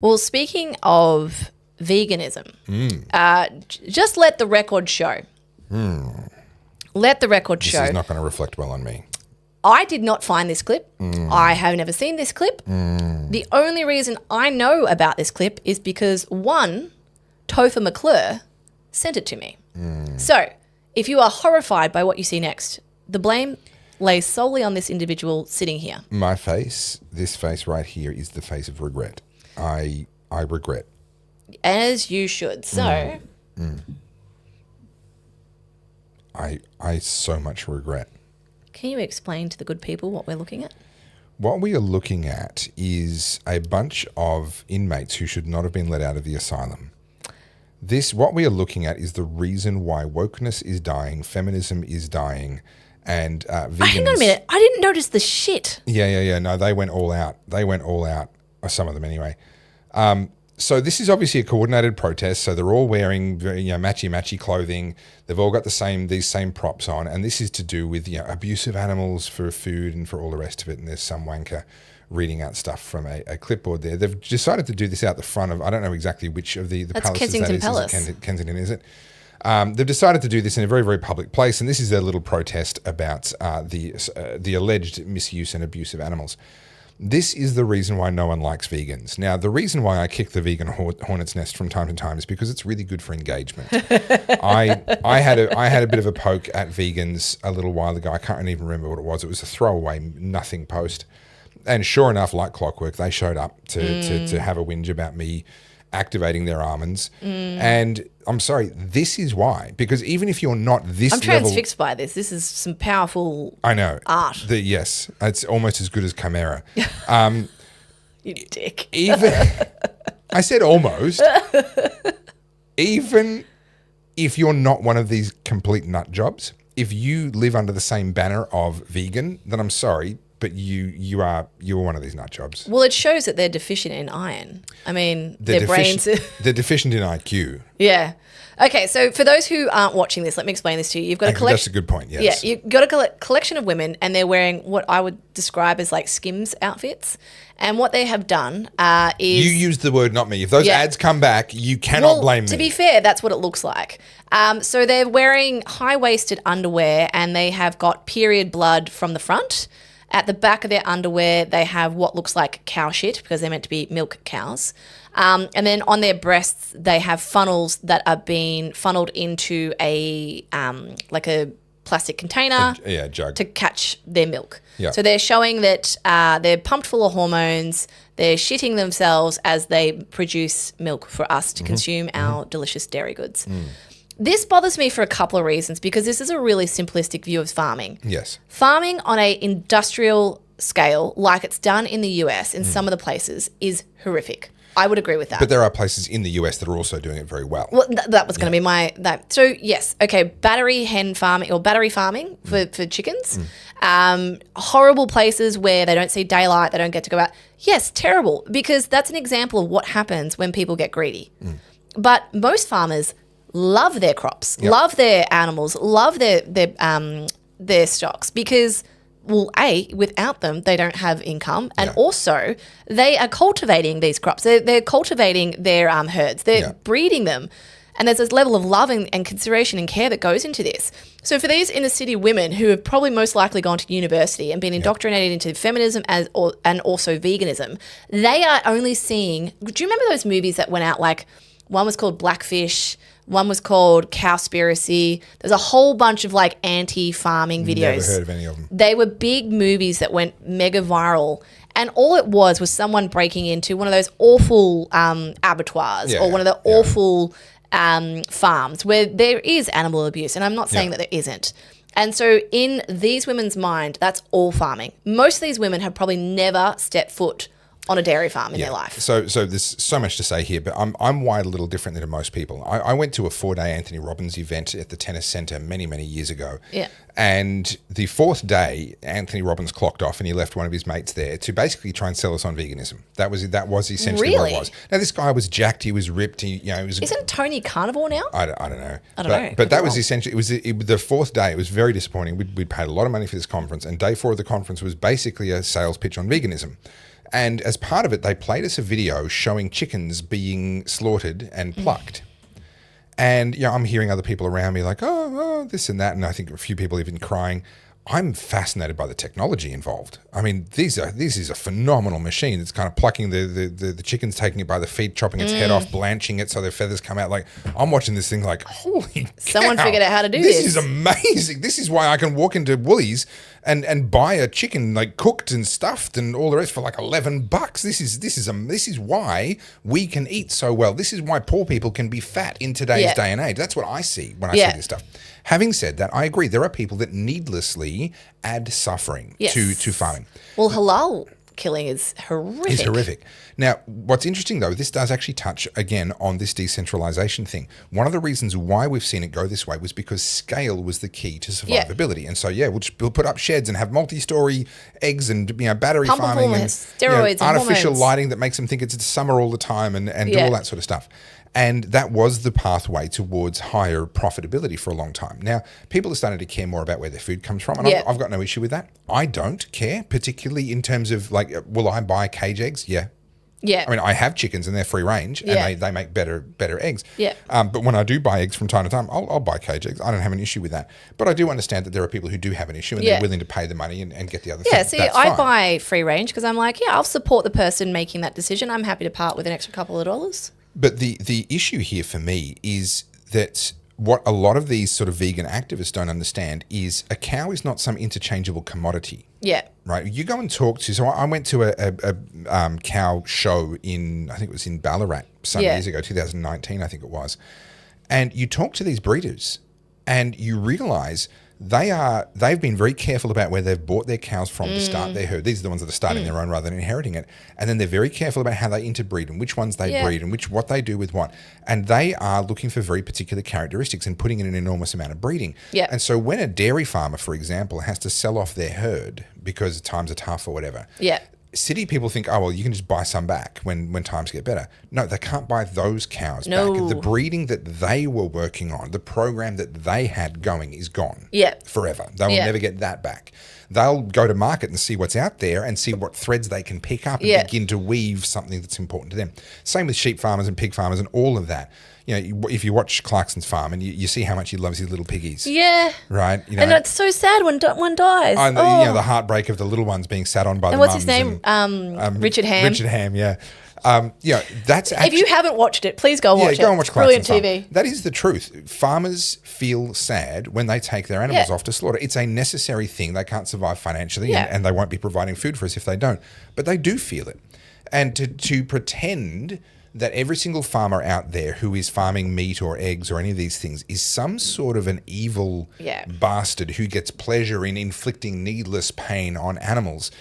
Well, speaking of veganism, just let the record show. Let the record show. This is not going to reflect well on me. I did not find this clip. I have never seen this clip. The only reason I know about this clip is because one, Topher McClure sent it to me. So if you are horrified by what you see next, the blame lays solely on this individual sitting here. My face, this face right here, is the face of regret. I regret. As you should. So I so much regret. can you explain to the good people what we're looking at? What we are looking at is a bunch of inmates who should not have been let out of the asylum. What we are looking at is the reason why wokeness is dying, feminism is dying, and vegans... Hang on a minute. I didn't notice the shit. Yeah. No, they went all out. Or some of them anyway. So this is obviously a coordinated protest. So they're all wearing very, matchy clothing. They've all got these same props on, and this is to do with abuse of animals for food and for all the rest of it. And there's some wanker reading out stuff from a clipboard there. They've decided to do this out the front of, I don't know exactly which of the That's palaces Kensington that is. Palace. Is it Kensington, is it? They've decided to do this in a very, very public place, and this is their little protest about the alleged misuse and abuse of animals. This is the reason why no one likes vegans. Now, the reason why I kick the vegan hornet's nest from time to time is because it's really good for engagement. I had a bit of a poke at vegans a little while ago. I can't even remember what it was. It was a throwaway nothing post. And sure enough, like clockwork, they showed up to have a whinge about me activating their almonds. And I'm sorry, this is why. Because even if you're not this I'm level... transfixed by this. This is some powerful I know. art. Yes, it's almost as good as Chimera. You dick. Even... I said almost. Even if you're not one of these complete nut jobs, if you live under the same banner of vegan, then I'm sorry, but you're one of these nut jobs. Well, it shows that they're deficient in iron. I mean, their brains... They're deficient in IQ. Yeah. Okay, so for those who aren't watching this, let me explain this to you. You've got a collection... That's a good point, yes. Yeah, you've got a collection of women, and they're wearing what I would describe as like Skims outfits. And what they have done is... You used the word, not me. If those ads come back, you cannot blame me. To be fair, that's what it looks like. So they're wearing high-waisted underwear, and they have got period blood from the front. At the back of their underwear, they have what looks like cow shit because they're meant to be milk cows. And then on their breasts, they have funnels that are being funneled into a like a plastic container jug to catch their milk. Yeah. So they're showing that they're pumped full of hormones. They're shitting themselves as they produce milk for us to consume our delicious dairy goods. This bothers me for a couple of reasons because this is a really simplistic view of farming. Yes. Farming on a industrial scale, like it's done in the US in some of the places, is horrific. I would agree with that. But there are places in the US that are also doing it very well. Well, that was going to be So, yes, okay, battery farming for chickens. Horrible places where they don't see daylight, they don't get to go out. Yes, terrible, because that's an example of what happens when people get greedy. But most farmers love their crops, love their animals, love their stocks because, well, without them, they don't have income. And also, they are cultivating these crops. They're cultivating their herds. They're breeding them. And there's this level of love and consideration and care that goes into this. So for these inner city women who have probably most likely gone to university and been indoctrinated into feminism and also veganism, they are only seeing... Do you remember those movies that went out like... One was called Blackfish. One was called Cowspiracy. There's a whole bunch of like anti-farming videos. Never heard of any of them. They were big movies that went mega viral. And all it was someone breaking into one of those awful abattoirs or one of the awful farms where there is animal abuse. And I'm not saying that there isn't. And so in these women's mind, that's all farming. Most of these women have probably never stepped foot on a dairy farm in their life. So there's so much to say here, but I'm wired a little differently than most people. I went to a 4-day Anthony Robbins event at the tennis centre many, many years ago. Yeah. And the 4th day, Anthony Robbins clocked off and he left one of his mates there to basically try and sell us on veganism. That was essentially what it was. Now, this guy was jacked. He was ripped. Isn't Tony carnivore now? I don't know. I don't know. But that was essentially, the 4th day. It was very disappointing. We'd paid a lot of money for this conference, and day 4 of the conference was basically a sales pitch on veganism. And as part of it, they played us a video showing chickens being slaughtered and plucked. And, I'm hearing other people around me like, oh, this and that. And I think a few people even crying. I'm fascinated by the technology involved. I mean, this is a phenomenal machine. It's kind of plucking the chickens, taking it by the feet, chopping its head off, blanching it so their feathers come out. Like, I'm watching this thing like, holy Someone cow, figured out how to do this. This is amazing. This is why I can walk into Woolies and buy a chicken like cooked and stuffed and all the rest for like $11. This is why we can eat so well. This is why poor people can be fat in today's day and age. That's what I see when I see this stuff. Having said that, I agree. There are people that needlessly add suffering to farming. Well, halal killing is horrific. It's horrific. Now, what's interesting though, this does actually touch again on this decentralization thing. One of the reasons why we've seen it go this way was because scale was the key to survivability. And so, we'll put up sheds and have multi-story eggs and battery farming and steroids, and artificial hormones. lighting that makes them think it's summer all the time and do all that sort of stuff. And that was the pathway towards higher profitability for a long time. Now, people are starting to care more about where their food comes from, and I've got no issue with that. I don't care, particularly in terms of like, will I buy cage eggs? Yeah. Yeah. I mean, I have chickens and they're free range and they make better eggs. Yeah. But when I do buy eggs from time to time, I'll buy cage eggs. I don't have an issue with that. But I do understand that there are people who do have an issue and they're willing to pay the money and get the other thing. Yeah, see, I buy free range because I'm like, I'll support the person making that decision. I'm happy to part with an extra couple of dollars. But the issue here for me is that what a lot of these sort of vegan activists don't understand is a cow is not some interchangeable commodity. Yeah. Right. You go and talk to. So I went to a cow show I think it was in Ballarat some years ago, 2019, I think it was. And you talk to these breeders and you realize they've been very careful about where they've bought their cows from to start their herd. These are the ones that are starting their own rather than inheriting it. And then they're very careful about how they interbreed and which ones they breed and what they do with what. And they are looking for very particular characteristics and putting in an enormous amount of breeding. Yeah. And so when a dairy farmer, for example, has to sell off their herd because times are tough or whatever. Yeah. City people think, oh, well, you can just buy some back when times get better. No, they can't buy those cows back. The breeding that they were working on, the program that they had going is gone forever. They will never get that back. They'll go to market and see what's out there and see what threads they can pick up and begin to weave something that's important to them. Same with sheep farmers and pig farmers and all of that. If you watch Clarkson's farm and you see how much he loves his little piggies. Yeah. Right? And it's so sad when one dies. And the heartbreak of the little ones being sat on by the mums. And what's his name? Richard Ham. Richard Ham, yeah. That's actually... If you haven't watched it, please go watch it. Go and watch Brilliant Clarkson's TV. Farm. That is the truth. Farmers feel sad when they take their animals off to slaughter. It's a necessary thing. They can't survive financially and they won't be providing food for us if they don't. But they do feel it. And to pretend that every single farmer out there who is farming meat or eggs or any of these things is some sort of an evil bastard who gets pleasure in inflicting needless pain on animals,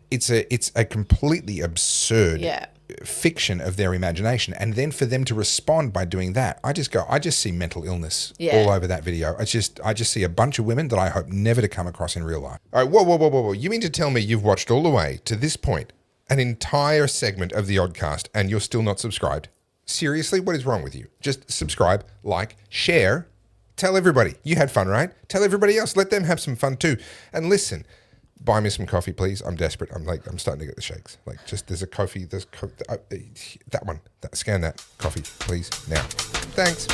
it's a completely absurd fiction of their imagination. And then for them to respond by doing that, I just see mental illness all over that video. I just see a bunch of women that I hope never to come across in real life. All right, whoa. You mean to tell me you've watched all the way to this point, an entire segment of the Oddcast, and you're still not subscribed? Seriously, what is wrong with you? Just subscribe, like, share, tell everybody. You had fun, right? Tell everybody else. Let them have some fun too. And listen, buy me some coffee, please. I'm desperate. I'm starting to get the shakes. There's a coffee. That one. Scan that coffee, please, now. Thanks.